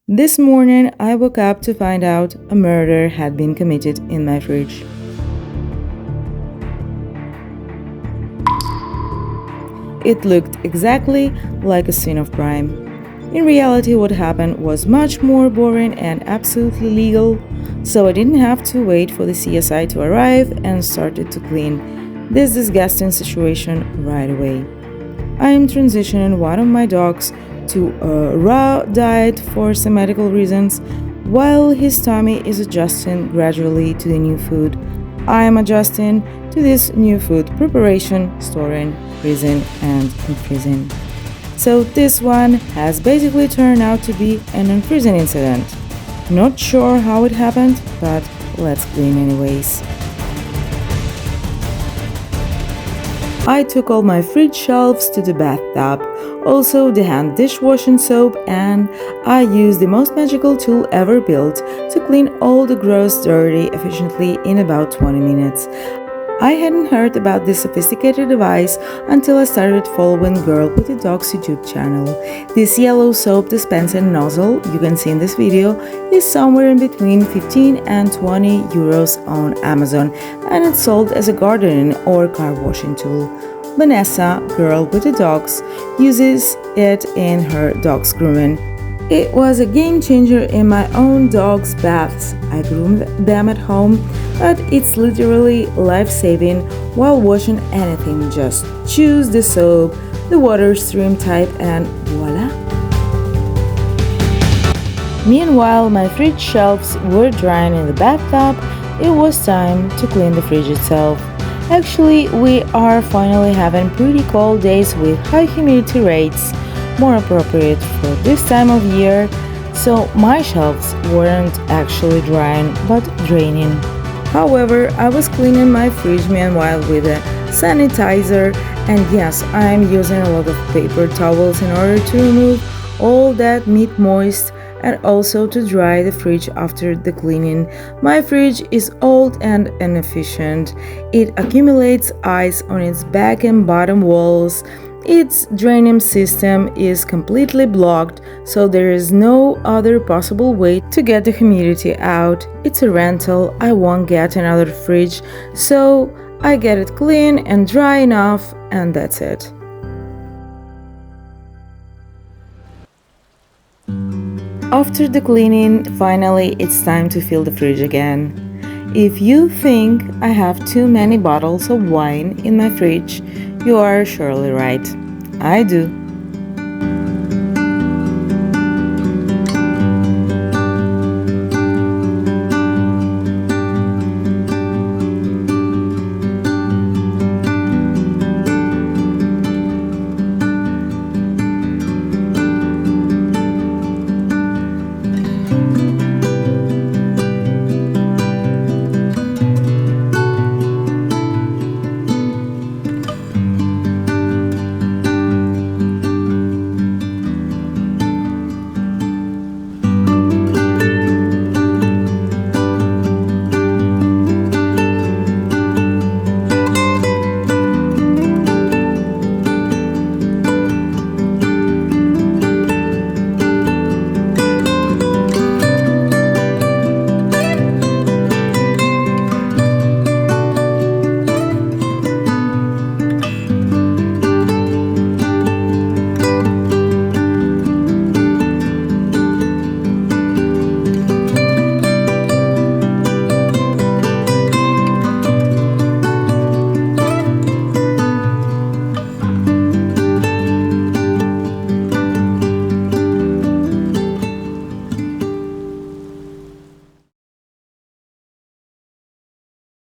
This morning, I woke up to find out a murder had been committed in my fridge. It looked exactly like a scene of crime. In reality, what happened was much more boring and absolutely legal, so I didn't have to wait for the CSI to arrive and started to clean this disgusting situation right away. I am transitioning one of my dogs to a raw diet for some medical reasons, while his tummy is adjusting gradually to the new food. I am adjusting to this new food preparation, storing, freezing, and unfreezing. So this one has basically turned out to be an unfreezing incident. Not sure how it happened, but let's clean anyways. I took all my fridge shelves to the bathtub, also the hand dishwashing soap, and I used the most magical tool ever built to clean all the gross dirty efficiently in about 20 minutes. I hadn't heard about this sophisticated device until I started following Girl with the Dogs YouTube channel. This yellow soap dispensing nozzle you can see in this video is somewhere in between 15 and 20 euros on Amazon, and it's sold as a gardening or car washing tool. Vanessa, Girl with the Dogs, uses it in her dog's grooming. It was a game changer in my own dog's baths. I groomed them at home, but it's literally life-saving while washing anything. Just choose the soap, the water stream type, and voila! Meanwhile, my fridge shelves were drying in the bathtub. It was time to clean the fridge itself. Actually, we are finally having pretty cold days with high humidity rates, more appropriate for this time of year, so my shelves weren't actually drying but draining. However, I was cleaning my fridge meanwhile with a sanitizer, and yes, I'm using a lot of paper towels in order to remove all that meat moist and also to dry the fridge after the cleaning. My fridge is old and inefficient. It accumulates ice on its back and bottom walls. Its draining system is completely blocked, so there is no other possible way to get the humidity out. It's a rental, I won't get another fridge, so I get it clean and dry enough, and that's it. After the cleaning, finally it's time to fill the fridge again. If you think I have too many bottles of wine in my fridge, you are surely right. I do.